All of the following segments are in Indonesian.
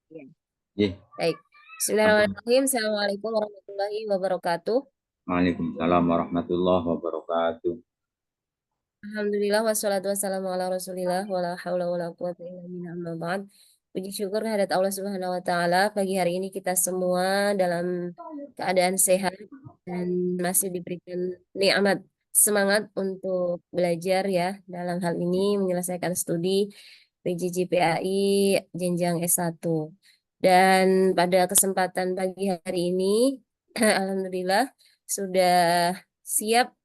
Ya, Iya, baik. apa? Bismillahirrahmanirrahim. Assalamualaikum warahmatullahi wabarakatuh. Waalaikumsalam warahmatullahi wabarakatuh. Alhamdulillah wassalatu wassalamu ala Rasulillah wala haula wala quwata illa billah amma ba'd. Puji syukur kehadirat Allah Subhanahu wa taala, pagi hari ini kita semua dalam keadaan sehat dan masih diberikan nikmat semangat untuk belajar ya, dalam hal ini menyelesaikan studi PJJPAI jenjang S1. Dan pada kesempatan pagi hari ini alhamdulillah sudah siap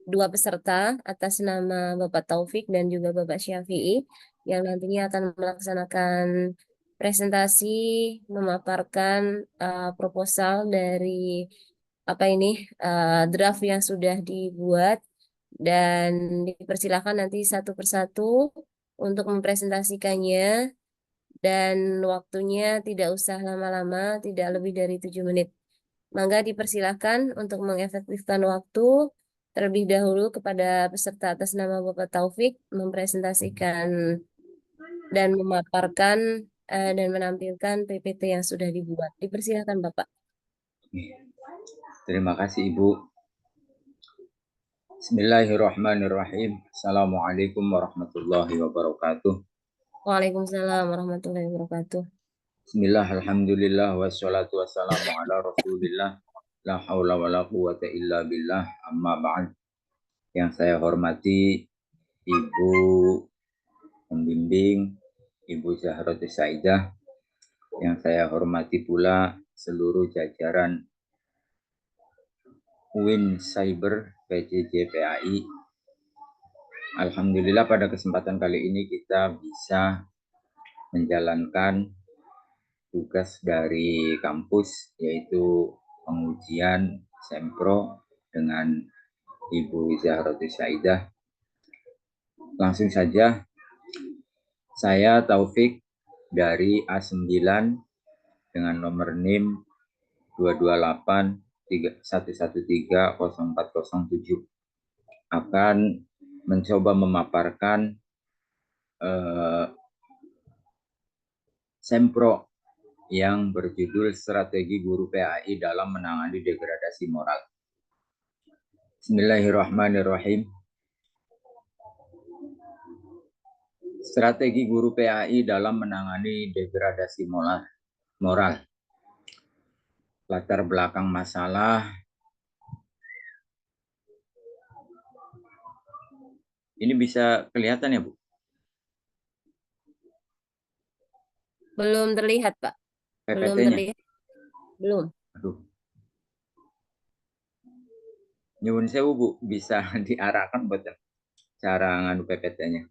dua peserta atas nama Bapak Taufik dan juga Bapak Syafi'i yang nantinya akan melaksanakan presentasi memaparkan proposal dari apa ini draft yang sudah dibuat, dan dipersilakan nanti satu persatu untuk mempresentasikannya, dan waktunya tidak usah lama-lama, tidak lebih dari 7 menit. Mangga dipersilahkan untuk mengefektifkan waktu. Terlebih dahulu kepada peserta atas nama Bapak Taufik mempresentasikan dan memaparkan dan menampilkan PPT yang sudah dibuat. Dipersilahkan Bapak. Terima kasih Ibu. Bismillahirrahmanirrahim. Assalamualaikum warahmatullahi wabarakatuh. Waalaikumsalam warahmatullahi wabarakatuh. Bismillah, alhamdulillah, wassalatu wassalamu ala rasulillah. La haula wa la quwata illa billah, amma ba'd. Yang saya hormati Ibu Pembimbing, Ibu Zahrotis Saidah. Yang saya hormati pula seluruh jajaran UIN Cyber PJJPAI. Alhamdulillah pada kesempatan kali ini kita bisa menjalankan tugas dari kampus, yaitu pengujian Sempro dengan Ibu Zahrotis Saidah. Langsung saja, saya Taufik dari A9 dengan nomor NIM 22811304007 akan mencoba memaparkan Sempro yang berjudul Strategi Guru PAI dalam Menangani Degradasi Moral. Bismillahirrahmanirrahim. Strategi Guru PAI dalam menangani degradasi moral. Latar belakang masalah. Ini bisa kelihatan ya Bu? Belum terlihat, Pak. Belum PPT-nya. terlihat. Belum. Aduh. Nyuwun sewu Bu, bisa diarahkan buat cara nganu PPT-nya.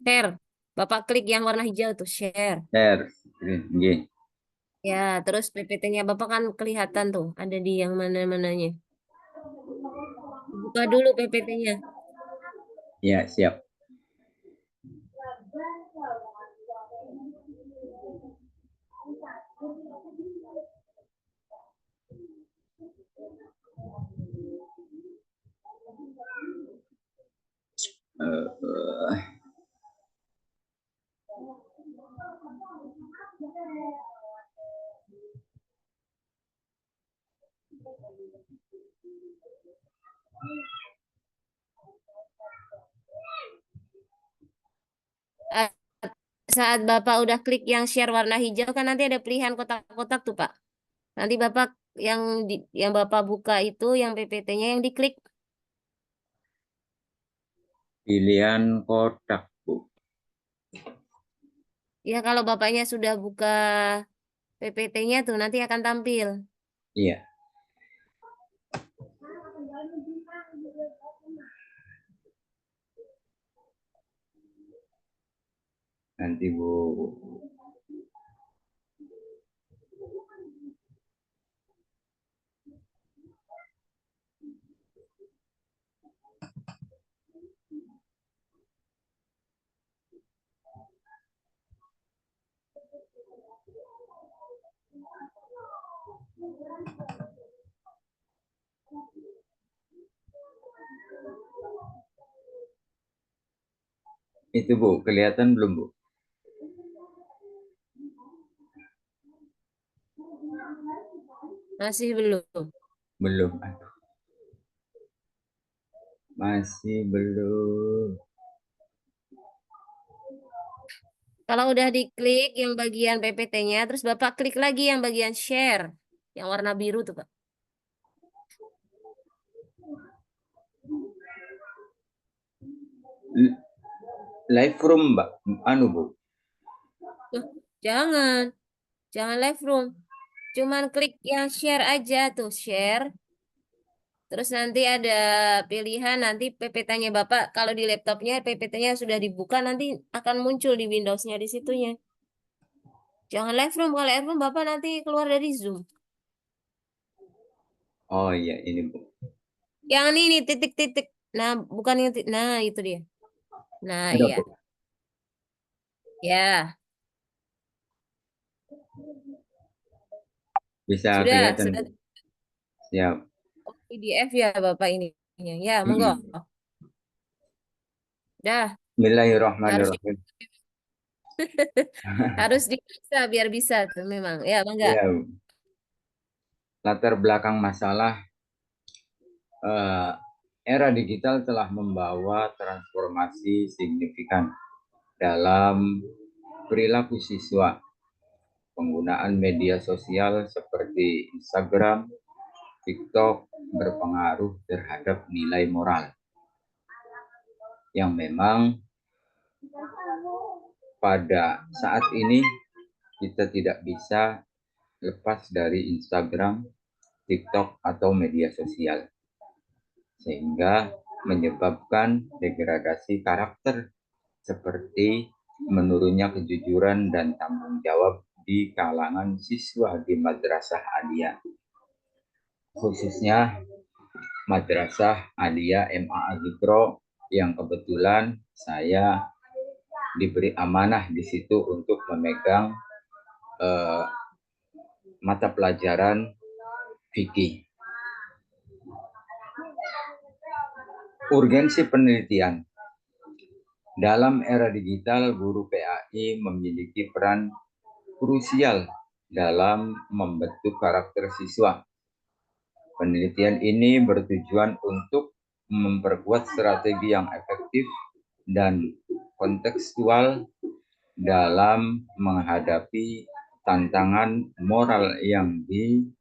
Share. Bapak klik yang warna hijau tuh, share. Share. Nggih. Ya, terus PPT-nya Bapak kan kelihatan tuh, ada di yang mana-mananya. Buka dulu PPT-nya. Ya, siap. Uh, Eh, Saat Bapak udah klik yang share warna hijau kan nanti ada pilihan kotak-kotak tuh, Pak. Nanti Bapak yang yang Bapak buka itu yang PPT-nya yang diklik. Pilihan kotak Bu. Ya, kalau Bapaknya sudah buka PPT-nya tuh nanti akan tampil. Iya. Nanti Bu. Itu Bu, kelihatan belum Bu? Masih belum. Belum. Aduh, masih belum. Kalau udah diklik yang bagian PPT-nya, terus Bapak klik lagi yang bagian share. Yang warna biru tuh, Pak. Live room, Mbak. Anu, Bu. Tuh, jangan. Jangan live room. Cuman klik yang share aja tuh, share. Terus nanti ada pilihan nanti PPT-nya Bapak. Kalau di laptopnya PPT-nya sudah dibuka, nanti akan muncul di Windows-nya di situnya. Jangan live room. Kalau live room Bapak nanti keluar dari Zoom. Oh iya, ini, Bu. Yang ini titik-titik. Nah, bukan yang nah itu dia. Nah, Ada, iya. Bu. Ya, Bisa sudah, kelihatan, sudah Bu. Siap. PDF ya Bapak ini. Ya, monggo. Mm-mm. Dah, harus di, Bismillahirrahmanirrahim. harus diperiksa biar bisa tuh memang. Ya, bangga. Ya, latar belakang masalah era digital telah membawa transformasi signifikan dalam perilaku siswa. Penggunaan media sosial seperti Instagram, TikTok berpengaruh terhadap nilai moral yang memang pada saat ini kita tidak bisa lepas dari Instagram, TikTok, atau media sosial, sehingga menyebabkan degradasi karakter seperti menurunnya kejujuran dan tanggung jawab di kalangan siswa di Madrasah Aliyah, khususnya Madrasah Aliyah MA Agikro yang kebetulan saya diberi amanah di situ untuk memegang eh, mata pelajaran fikih. Urgensi penelitian. Dalam era digital, guru PAI memiliki peran krusial dalam membentuk karakter siswa. Penelitian ini bertujuan untuk memperkuat strategi yang efektif dan kontekstual dalam menghadapi tantangan moral yang dihadapi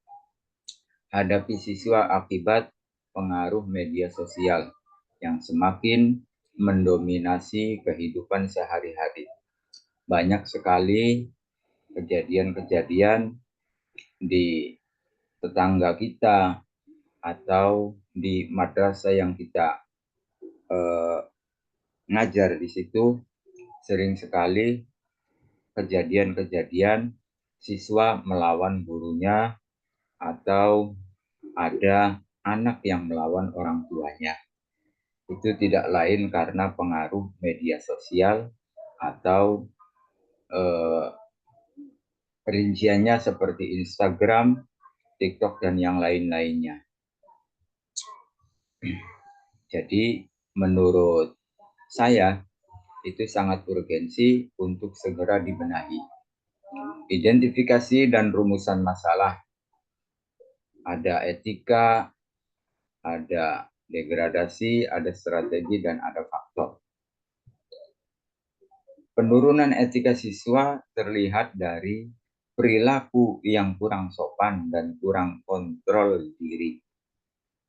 siswa akibat pengaruh media sosial yang semakin mendominasi kehidupan sehari-hari. Banyak sekali kejadian-kejadian di tetangga kita atau di madrasah yang kita eh, ngajar di situ, sering sekali kejadian-kejadian siswa melawan gurunya atau ada anak yang melawan orang tuanya. Itu tidak lain karena pengaruh media sosial atau eh, rinciannya seperti Instagram, TikTok, dan yang lain-lainnya. Jadi menurut saya itu sangat urgensi untuk segera dibenahi. Identifikasi dan rumusan masalah, ada etika, ada degradasi, ada strategi, dan ada faktor. Penurunan etika siswa terlihat dari perilaku yang kurang sopan dan kurang kontrol diri.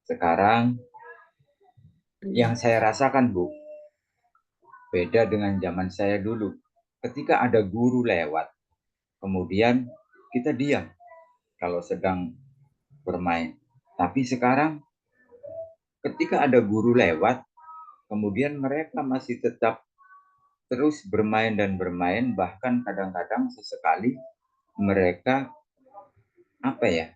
Sekarang yang saya rasakan, Bu, beda dengan zaman saya dulu. Ketika ada guru lewat, kemudian kita diam kalau sedang bermain. Tapi sekarang ketika ada guru lewat, kemudian mereka masih tetap terus bermain dan bermain, bahkan kadang-kadang sesekali mereka apa ya,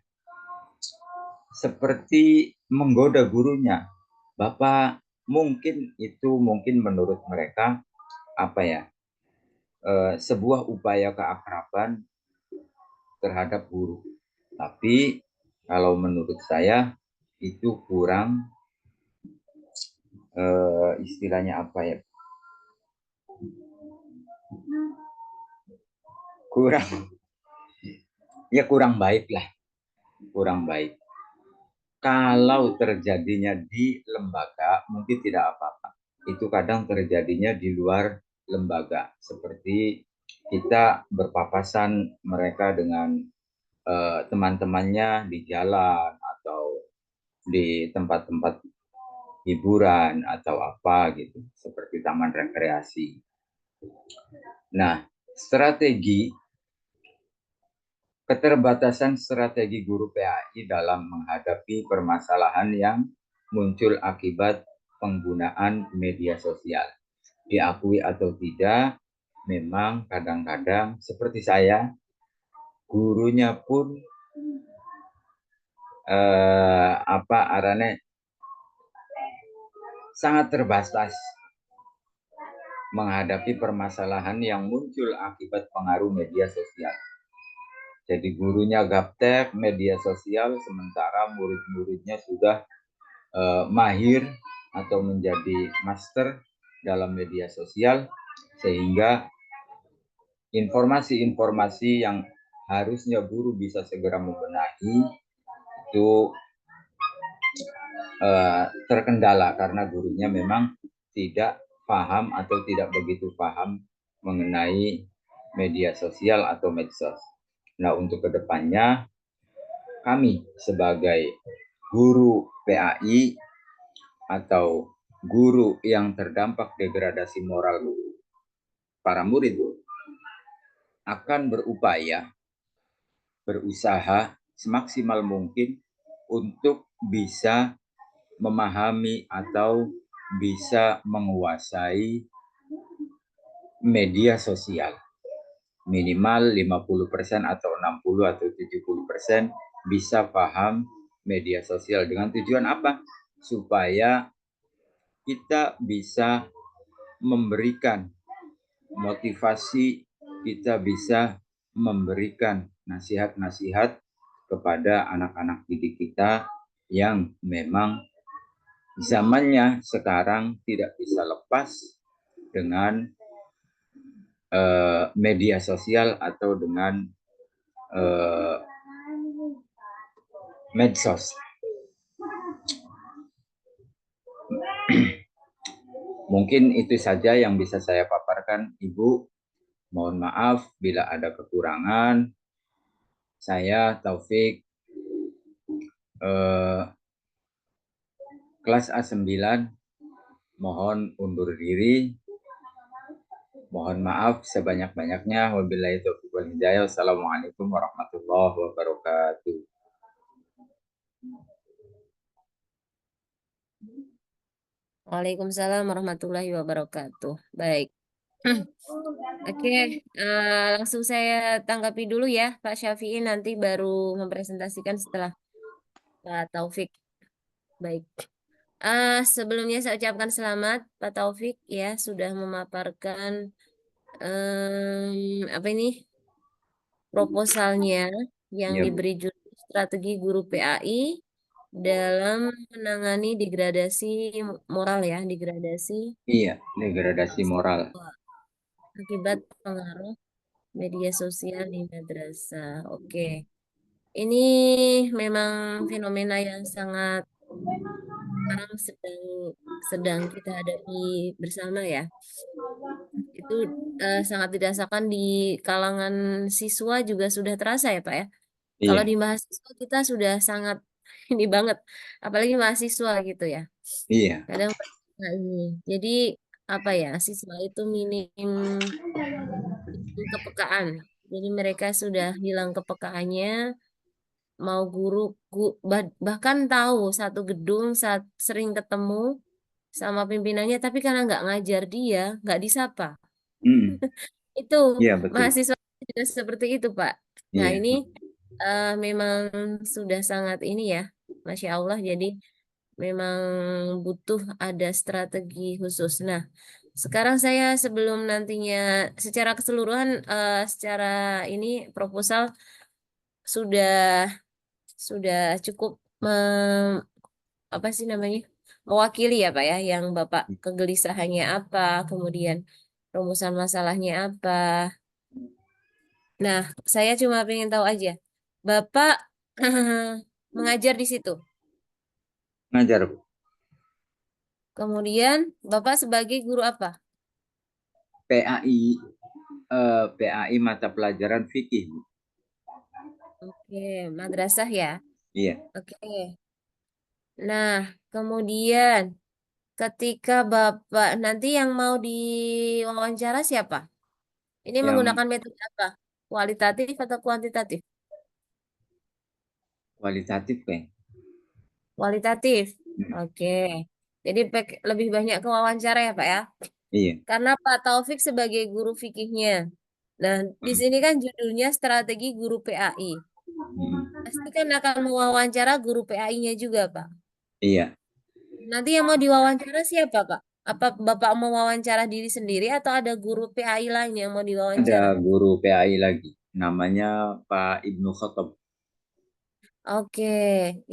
seperti menggoda gurunya. Bapak, mungkin itu mungkin menurut mereka apa ya, sebuah upaya keakraban terhadap guru. Tapi kalau menurut saya itu kurang istilahnya apa ya, kurang ya kurang baik lah. kurang baik. Kalau terjadinya di lembaga mungkin tidak apa-apa. Itu kadang terjadinya di luar lembaga, seperti kita berpapasan mereka dengan teman-temannya di jalan atau di tempat-tempat hiburan atau apa gitu, seperti taman rekreasi. Nah, strategi keterbatasan strategi guru PAI dalam menghadapi permasalahan yang muncul akibat penggunaan media sosial. Diakui atau tidak, memang kadang-kadang seperti saya, gurunya pun apa arane sangat terbatas menghadapi permasalahan yang muncul akibat pengaruh media sosial. Jadi gurunya gaptek media sosial, sementara murid-muridnya sudah mahir atau menjadi master dalam media sosial, sehingga informasi-informasi yang harusnya guru bisa segera membenahi itu terkendala karena gurunya memang tidak paham atau tidak begitu paham mengenai media sosial atau medsos. Nah, untuk kedepannya kami sebagai guru PAI atau guru yang terdampak degradasi moral para murid akan berusaha semaksimal mungkin untuk bisa memahami atau bisa menguasai media sosial. Minimal 50% atau 60 atau 70% bisa paham media sosial. Dengan tujuan apa? Supaya kita bisa memberikan motivasi, kita bisa memberikan nasihat-nasihat kepada anak-anak didik kita yang memang zamannya sekarang tidak bisa lepas dengan media sosial atau dengan medsos. Mungkin itu saja yang bisa saya paparkan, Ibu. Mohon maaf bila ada kekurangan. Saya Taufik, kelas A9, mohon undur diri. Mohon maaf sebanyak-banyaknya. Wabillahi taufiq wal hidayah. Wassalamualaikum warahmatullahi wabarakatuh. Waalaikumsalam warahmatullahi wabarakatuh. Baik. Oke, langsung saya tanggapi dulu ya, Pak Syafi'i, nanti baru mempresentasikan setelah Pak Taufik. Baik. Sebelumnya saya ucapkan selamat Pak Taufik ya sudah memaparkan apa ini proposalnya yang Iya, Bu. diberi judul strategi guru PAI dalam menangani degradasi moral ya, degradasi Iya, degradasi moral. akibat pengaruh media sosial di madrasah. Oke. Ini memang fenomena yang sangat sekarang sedang kita hadapi bersama ya. Itu sangat dirasakan di kalangan siswa juga sudah terasa ya Pak ya. Kalau Iya, di mahasiswa kita sudah sangat ini banget, apalagi mahasiswa gitu ya. iya, Kadang nah ini, jadi apa ya, siswa itu minim kepekaan. Jadi mereka sudah hilang kepekaannya, mau guru, bahkan tahu satu gedung saat sering ketemu sama pimpinannya, tapi karena nggak ngajar dia, nggak disapa. mm, Itu iya betul. mahasiswa juga seperti itu, Pak. Nah, Iya, ini memang sudah sangat ini ya, Masya Allah. Jadi memang butuh ada strategi khusus. Nah, sekarang saya sebelum nantinya secara keseluruhan, secara ini proposal sudah sudah cukup apa sih namanya mewakili ya Pak ya, yang Bapak kegelisahannya apa, kemudian rumusan masalahnya apa. Nah, saya cuma pengen tahu aja, Bapak mengajar di situ. Ngajar Kemudian Bapak sebagai guru apa? PAI, PAI mata pelajaran fikih. Oke, madrasah ya. Iya, Oke. Nah, kemudian ketika Bapak nanti yang mau diwawancara siapa? Ini yang menggunakan metode apa? Kualitatif atau kuantitatif? kualitatif kan. Kualitatif. Mm, Oke. Jadi lebih banyak ke wawancara ya, Pak ya? iya. Karena Pak Taufik sebagai guru fikihnya. Nah, di Mm, sini kan judulnya strategi guru PAI. mm, Pasti kan akan mewawancara guru PAI-nya juga, Pak. iya. Nanti yang mau diwawancara siapa, Pak? Apa Bapak mau wawancara diri sendiri atau ada guru PAI lain yang mau Ada diwawancara? guru PAI lagi, namanya Pak Ibnu Khotob, Oke,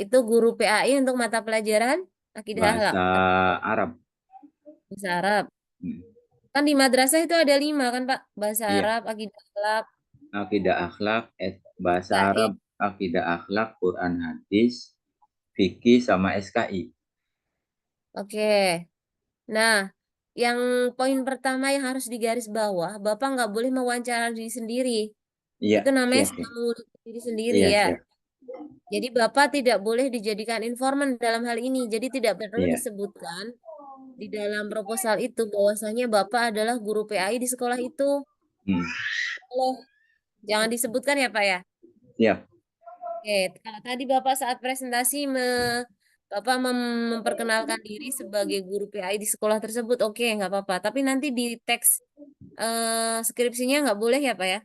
itu guru PAI untuk mata pelajaran akidah akhlak, bahasa Arab. bahasa Arab. Mm, Kan di madrasah itu ada 5 kan, Pak? Bahasa iya, Arab, akidah akhlak, akidah akhlak, bahasa Arab, SKI. akidah akhlak, Quran hadis, fikih sama SKI. Oke. Nah, yang poin pertama yang harus digaris bawah, Bapak nggak boleh mewawancara diri sendiri. Iya, Itu namanya siap ya. sudah mengurus diri sendiri Iya, ya. siap. Jadi Bapak tidak boleh dijadikan informan dalam hal ini. Jadi tidak perlu Iya. disebutkan di dalam proposal itu bahwasanya Bapak adalah guru PAI di sekolah itu. Hmm, Loh, jangan disebutkan ya Pak ya. siap. Oke, kalau tadi Bapak saat presentasi Bapak memperkenalkan diri sebagai guru PAI di sekolah tersebut, oke, nggak apa-apa. Tapi nanti di teks skripsinya nggak boleh ya Pak ya?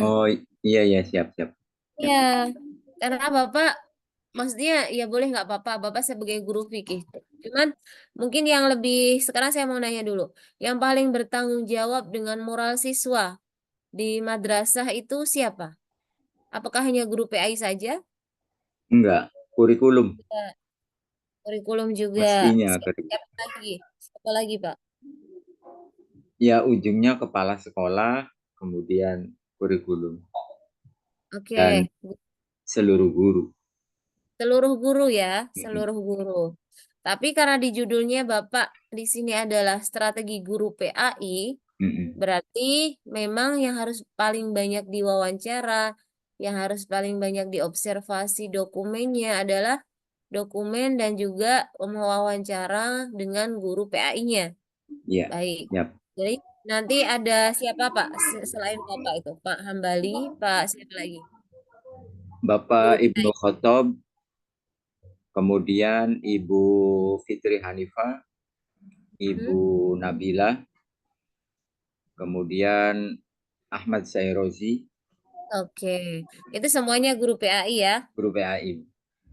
Oh, iya, iya, siap, siap. Ya, Siap. karena Bapak maksudnya ya boleh nggak apa-apa, Bapak sebagai guru fikih. Cuman mungkin yang lebih sekarang saya mau nanya dulu, yang paling bertanggung jawab dengan moral siswa di madrasah itu siapa? Apakah hanya guru PAI saja? Enggak, kurikulum. Ya, kurikulum juga. Pastinya. Siapa lagi? Siapa lagi, Pak? Ya, ujungnya kepala sekolah, kemudian kurikulum, dan Oke, seluruh guru. seluruh guru ya, Mm-mm. seluruh guru. Tapi karena di judulnya Bapak di sini adalah strategi guru PAI, Mm-mm. berarti memang yang harus paling banyak diwawancara, yang harus paling banyak diobservasi dokumennya adalah dokumen dan juga mewawancara dengan guru PAI-nya. Iya, Baik. siap. Jadi nanti ada siapa Pak selain Bapak itu? Pak Hambali, Pak siapa lagi? Guru Bapak Ibnu PAI. Khotob, kemudian Ibu Fitri Hanifah, Ibu Hmm? Nabila, kemudian Ahmad Sairozi, Oke. Itu semuanya guru PAI ya. guru PAI.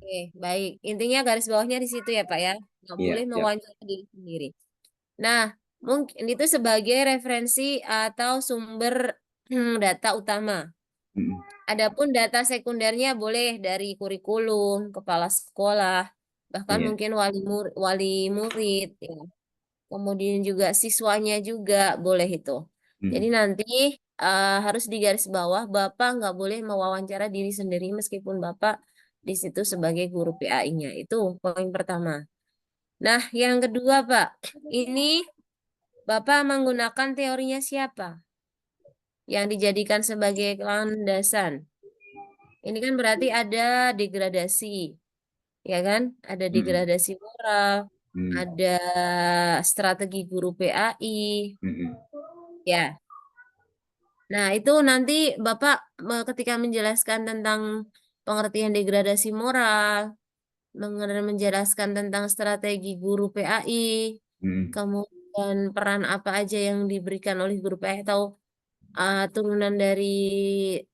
Oke, baik. Intinya garis bawahnya di situ ya Pak ya. Nggak boleh Iya, siap. mewawancara diri sendiri. Nah, mungkin itu sebagai referensi atau sumber data utama. Mm-mm. Adapun data sekundernya boleh dari kurikulum, kepala sekolah, bahkan Iya. mungkin wali murid, ya. Kemudian juga siswanya juga boleh itu. Jadi Mm-mm. nanti harus digaris bawah, Bapak nggak boleh mewawancara diri sendiri meskipun Bapak di situ sebagai guru PAI-nya. Itu poin pertama. Nah, yang kedua, Pak, ini Bapak menggunakan teorinya siapa yang dijadikan sebagai landasan? Ini kan berarti ada degradasi, ya kan? Ada Mm-mm. degradasi moral, Mm-mm. ada strategi guru PAI, Mm-mm. ya. Nah, itu nanti Bapak ketika menjelaskan tentang pengertian degradasi moral, menjelaskan tentang strategi guru PAI, Mm-mm. kemudian peran apa aja yang diberikan oleh guru PAI atau turunan dari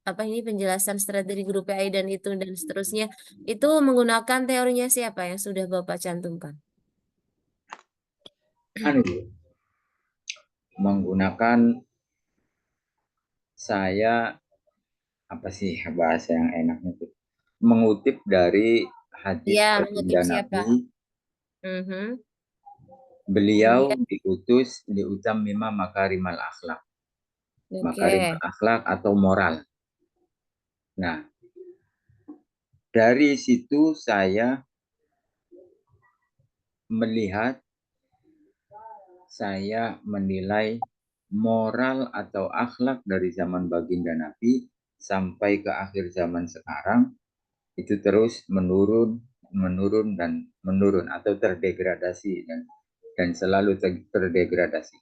apa ini penjelasan strategi guru PAI dan itu dan seterusnya, itu menggunakan teorinya siapa yang sudah Bapak cantumkan? Anu, menggunakan saya apa sih bahasa yang enaknya tuh? Mengutip dari hadis Ya, mengutip baginda siapa? Nabi, Mhm. beliau Kemudian, diutus liutammima makarimal akhlak, oke, makarim akhlak atau moral. Nah, dari situ saya melihat, saya menilai moral atau akhlak dari zaman baginda Nabi sampai ke akhir zaman sekarang itu terus menurun, menurun dan menurun atau terdegradasi dan selalu terdegradasi.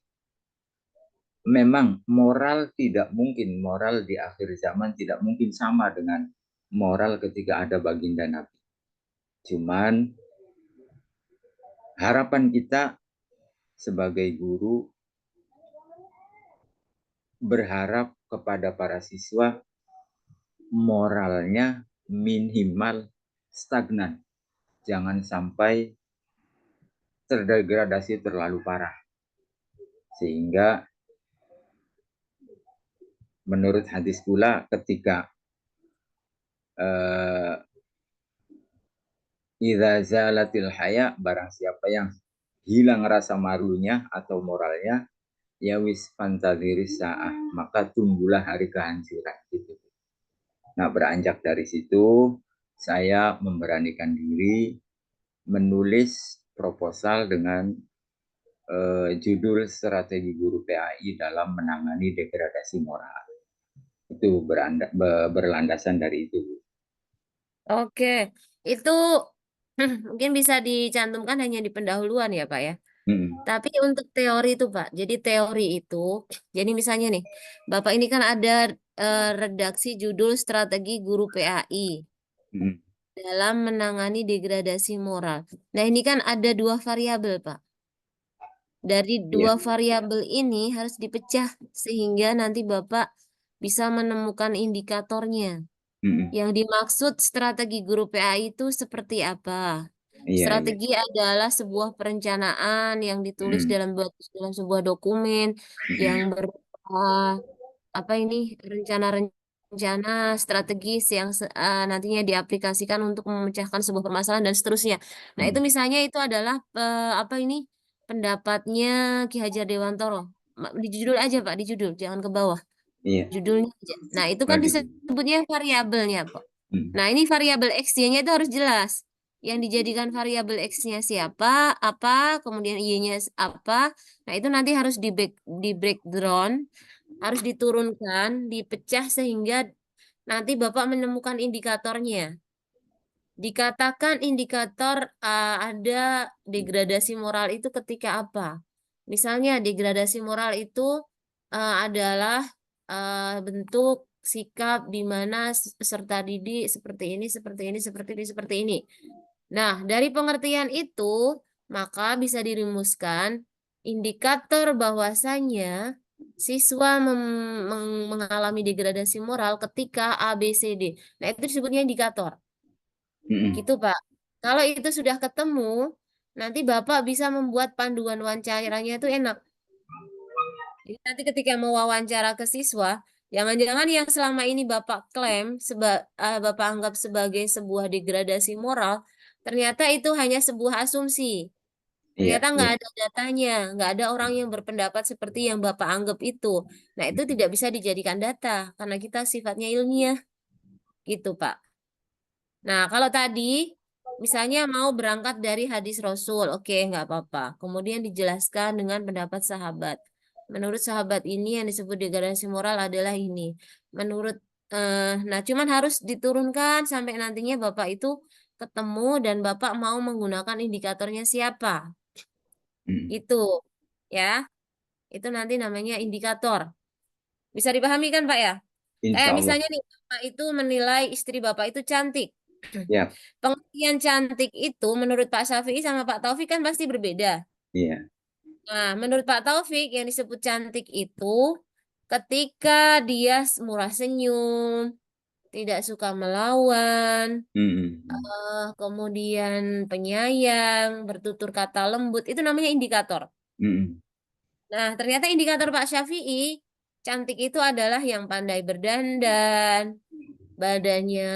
Memang moral di akhir zaman tidak mungkin sama dengan moral ketika ada baginda Nabi. Cuman harapan kita sebagai guru berharap kepada para siswa moralnya minimal stagnan. Jangan sampai terdegradasi terlalu parah. Sehingga menurut hadis pula ketika idza zalatil haya, barang siapa yang hilang rasa malunya atau moralnya, ya wis fantadiris sa'ah, maka tunggulah hari kehancuran gitu. Nah, beranjak dari situ saya memberanikan diri menulis proposal dengan judul Strategi Guru PAI dalam Menangani Degradasi Moral. Itu berlandasan dari itu. Oke, itu mungkin bisa dicantumkan hanya di pendahuluan ya, Pak ya. Hmm. Tapi untuk teori itu, Pak. Jadi teori itu, jadi misalnya nih, Bapak ini kan ada redaksi judul Strategi Guru PAI Hmm. dalam menangani degradasi moral. Nah, ini kan ada dua variabel, Pak. Dari Iya. dua variabel ini harus dipecah sehingga nanti Bapak bisa menemukan indikatornya. Hmm. Yang dimaksud strategi guru PAI itu seperti apa? Iya, iya. Strategi adalah sebuah perencanaan yang ditulis Hmm. dalam sebuah dokumen yang Hmm. berupa apa ini rencana-rencana strategis yang nantinya diaplikasikan untuk memecahkan sebuah permasalahan dan seterusnya. Nah, itu Hmm. misalnya itu adalah apa ini pendapatnya Ki Hajar Dewantoro. Di judul aja, Pak, di judul, jangan ke bawah. Iya. Judulnya aja. Nah, itu kan Waduh. disebutnya variabelnya, Pak. Hmm. Nah, ini variabel X-nya itu harus jelas. Yang dijadikan variabel X-nya siapa, apa, kemudian Y-nya apa. Nah, itu nanti harus di breakdown, harus diturunkan, dipecah sehingga nanti Bapak menemukan indikatornya. Dikatakan indikator ada degradasi moral itu ketika apa? Misalnya degradasi moral itu adalah bentuk sikap di mana peserta didik seperti ini, seperti ini, seperti ini, seperti ini. Nah, dari pengertian itu, maka bisa dirumuskan indikator bahwasannya siswa mengalami degradasi moral ketika A, B, C, D. Nah, itu disebutnya indikator. Hmm. Gitu, Pak. Kalau itu sudah ketemu, nanti Bapak bisa membuat panduan wawancaranya itu enak. Jadi nanti ketika mau wawancara ke siswa, jangan-jangan yang selama ini Bapak klaim, Bapak anggap sebagai sebuah degradasi moral, ternyata itu hanya sebuah asumsi. Iya, Ternyata nggak iya. ada datanya, nggak ada orang yang berpendapat seperti yang Bapak anggap itu. Nah, itu tidak bisa dijadikan data, karena kita sifatnya ilmiah, gitu, Pak. Nah, kalau tadi misalnya mau berangkat dari hadis Rasul, oke, nggak apa-apa. Kemudian dijelaskan dengan pendapat sahabat. Menurut sahabat ini yang disebut degradasi moral adalah ini. Menurut, nah cuman harus diturunkan sampai nantinya Bapak itu ketemu dan Bapak mau menggunakan indikatornya siapa. Hmm. Itu, ya. Itu nanti namanya indikator. Bisa dipahami kan, Pak ya? Kayak Insya Allah. misalnya nih, Bapak itu menilai istri Bapak itu cantik. Ya. Pengertian cantik itu menurut Pak Syafi'i sama Pak Taufik kan pasti berbeda. Iya. Nah, menurut Pak Taufik yang disebut cantik itu ketika dia murah senyum, tidak suka melawan, Hmm. kemudian penyayang, bertutur kata lembut, itu namanya indikator. Hmm. Nah, ternyata indikator Pak Syafi'i, cantik itu adalah yang pandai berdandan, badannya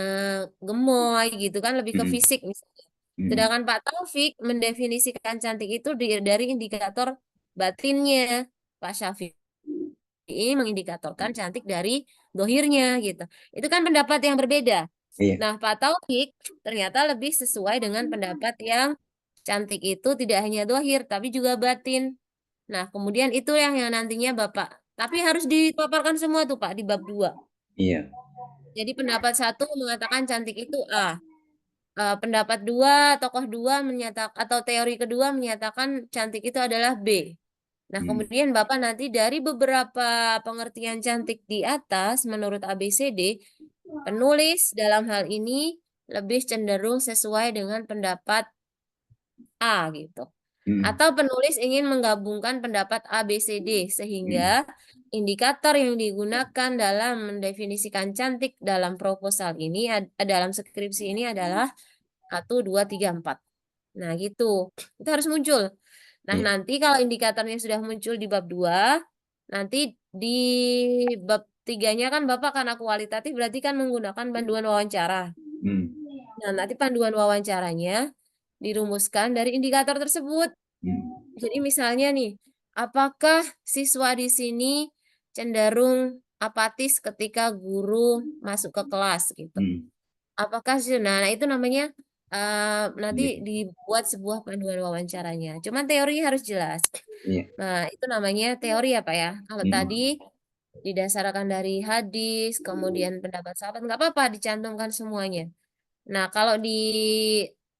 gemoy gitu kan, lebih ke Hmm. fisik misalnya. Hmm. Sedangkan Pak Taufik mendefinisikan cantik itu dari indikator batinnya. Pak Syafi'i mengindikatorkan cantik dari dohirnya gitu. Itu kan pendapat yang berbeda. Iya. Nah, Pak Taufik ternyata lebih sesuai dengan pendapat yang cantik itu tidak hanya zahir, tapi juga batin. Nah, kemudian itu yang nantinya Bapak. Tapi harus dipaparkan semua tuh Pak di bab 2. Iya. Jadi pendapat satu mengatakan cantik itu A. Pendapat dua, tokoh dua menyatakan atau teori kedua menyatakan cantik itu adalah B. Nah, Hmm. kemudian Bapak nanti dari beberapa pengertian cantik di atas menurut ABCD, penulis dalam hal ini lebih cenderung sesuai dengan pendapat A gitu. Hmm. Atau penulis ingin menggabungkan pendapat A, B, C, D sehingga Hmm. indikator yang digunakan dalam mendefinisikan cantik dalam proposal ini dalam skripsi ini adalah 1, 2, 3, 4. Nah, gitu. Itu harus muncul. Nah, Iya. nanti kalau indikatornya sudah muncul di bab 2, nanti di bab tiganya kan Bapak karena kualitatif berarti kan menggunakan panduan wawancara. Hmm. Nah, nanti panduan wawancaranya dirumuskan dari indikator tersebut. Hmm. Jadi misalnya nih, apakah siswa di sini cenderung apatis ketika guru masuk ke kelas gitu? Hmm. Apakah sih? Nah, itu namanya nanti Iya. dibuat sebuah panduan wawancaranya. Cuman teorinya harus jelas. Iya. Nah, itu namanya teori ya, Pak ya. Kalau tadi Hmm. didasarkan dari hadis, kemudian pendapat sahabat, nggak apa-apa dicantumkan semuanya. Nah, kalau di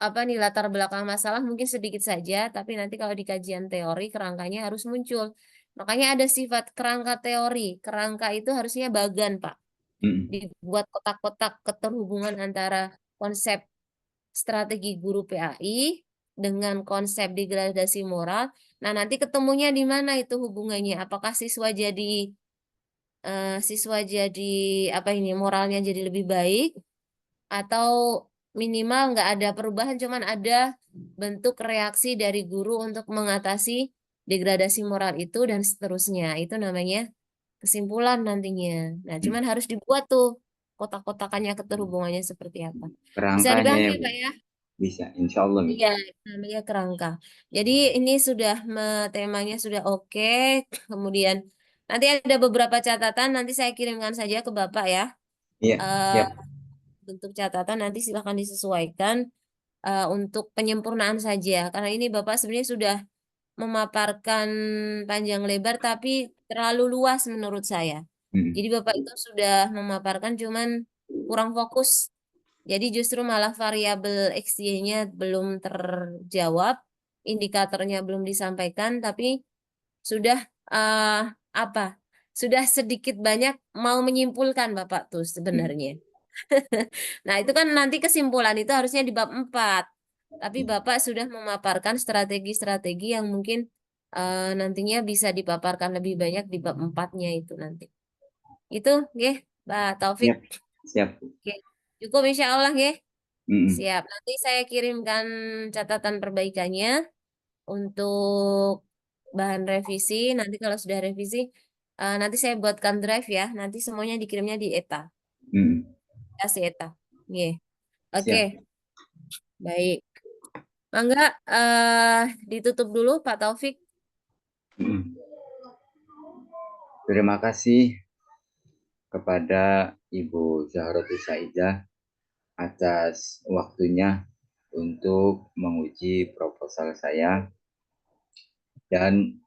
apa nih latar belakang masalah mungkin sedikit saja, tapi nanti kalau di kajian teori kerangkanya harus muncul. Makanya ada sifat kerangka teori. Kerangka itu harusnya bagan, Pak. Hmm. Dibuat kotak-kotak keterhubungan antara konsep strategi guru PAI dengan konsep degradasi moral. Nah, nanti ketemunya di mana itu hubungannya? Apakah siswa jadi apa ini moralnya jadi lebih baik atau minimal nggak ada perubahan, cuman ada bentuk reaksi dari guru untuk mengatasi degradasi moral itu dan seterusnya. Itu namanya kesimpulan nantinya. Nah, Hmm. cuman harus dibuat tuh kotak-kotakannya keterhubungannya seperti apa. Bisa Kerangkanya dipahami ya ya, Bu. Pak ya? Bisa, insya Allah Iya, bisa. namanya kerangka. Jadi ini sudah temanya sudah oke. Kemudian nanti ada beberapa catatan, nanti saya kirimkan saja ke Bapak ya. Iya, Eh, siap. Bentuk catatan nanti silakan disesuaikan untuk penyempurnaan saja. Karena ini Bapak sebenarnya sudah memaparkan panjang lebar tapi terlalu luas menurut saya. Hmm. Jadi Bapak itu sudah memaparkan cuman kurang fokus. Jadi justru malah variabel XY-nya belum terjawab, indikatornya belum disampaikan, tapi sudah apa? Sudah sedikit banyak mau menyimpulkan Bapak tuh Hmm. sebenarnya. Nah, itu kan nanti kesimpulan itu harusnya di bab 4. Tapi Bapak sudah memaparkan strategi-strategi yang mungkin nantinya bisa dipaparkan lebih banyak di bab 4-nya itu nanti. Itu, nggih, Pak Taufik. Siap, siap. Oke. Cukup insya Allah, nggih. Hmm. Siap. Nanti saya kirimkan catatan perbaikannya untuk bahan revisi. Nanti kalau sudah revisi, nanti saya buatkan drive ya. Nanti semuanya dikirimnya di ETA. Hmm. Kasih ETA. Nggih. Oke, Siap. baik. Mangga ditutup dulu Pak Taufik. Hmm. Terima kasih kepada Ibu Zahrotul Saidah atas waktunya untuk menguji proposal saya, dan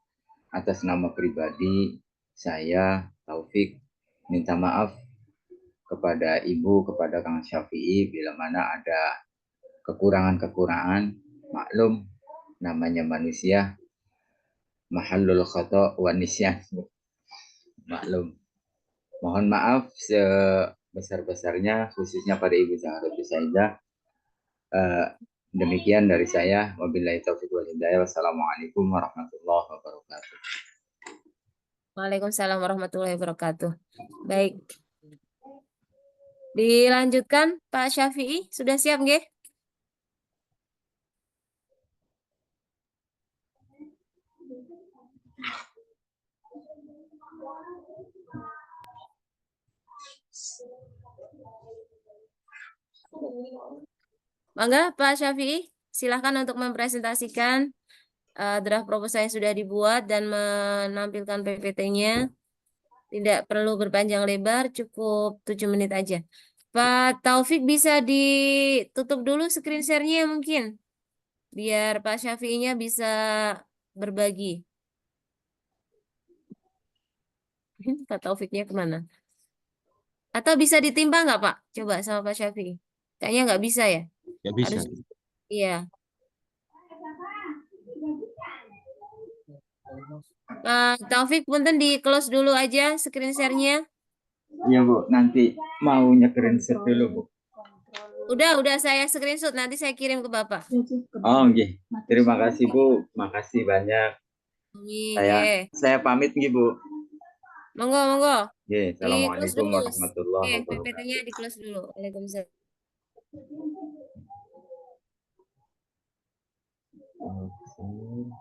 atas nama pribadi saya Taufik minta maaf kepada Ibu, kepada Kang Syafi'i bila mana ada kekurangan-kekurangan. Maklum, namanya manusia, mahallul khata wa nisyan. Maklum. Mohon maaf sebesar-besarnya khususnya pada Ibu Zahrotul Saidah. Eh, Demikian dari saya. Wabillahi taufiq wal hidayah. Wassalamualaikum warahmatullahi wabarakatuh. Waalaikumsalam warahmatullahi wabarakatuh. Baik, dilanjutkan Pak Syafi'i. Sudah siap nggih? Mangga Pak Syafi'i, silahkan untuk mempresentasikan draft proposal yang sudah dibuat dan menampilkan PPT-nya. Tidak perlu berpanjang lebar, cukup 7 menit aja. Pak Taufik bisa ditutup dulu screen share-nya mungkin, biar Pak Syafi'inya bisa berbagi. Pak Taufiknya kemana? Atau bisa ditimbang nggak Pak? Coba sama Pak Syafi'i. Kayaknya nggak bisa ya. Ya Harus, bisa. iya. Pak Taufik, punten di close dulu aja screen share-nya. Iya Bu, nanti mau nyekerin set dulu Bu. Udah saya screenshot, nanti saya kirim ke Bapak. Oh, nggih. Terima kasih Bu, makasih banyak. Saya Nggih. saya pamit nggih Bu. Monggo, monggo. Nggih, Di close Assalamualaikum dulu. Oke, warahmatullahi PPT-nya wabarakatuh. di close dulu. Waalaikumsalam. Oke.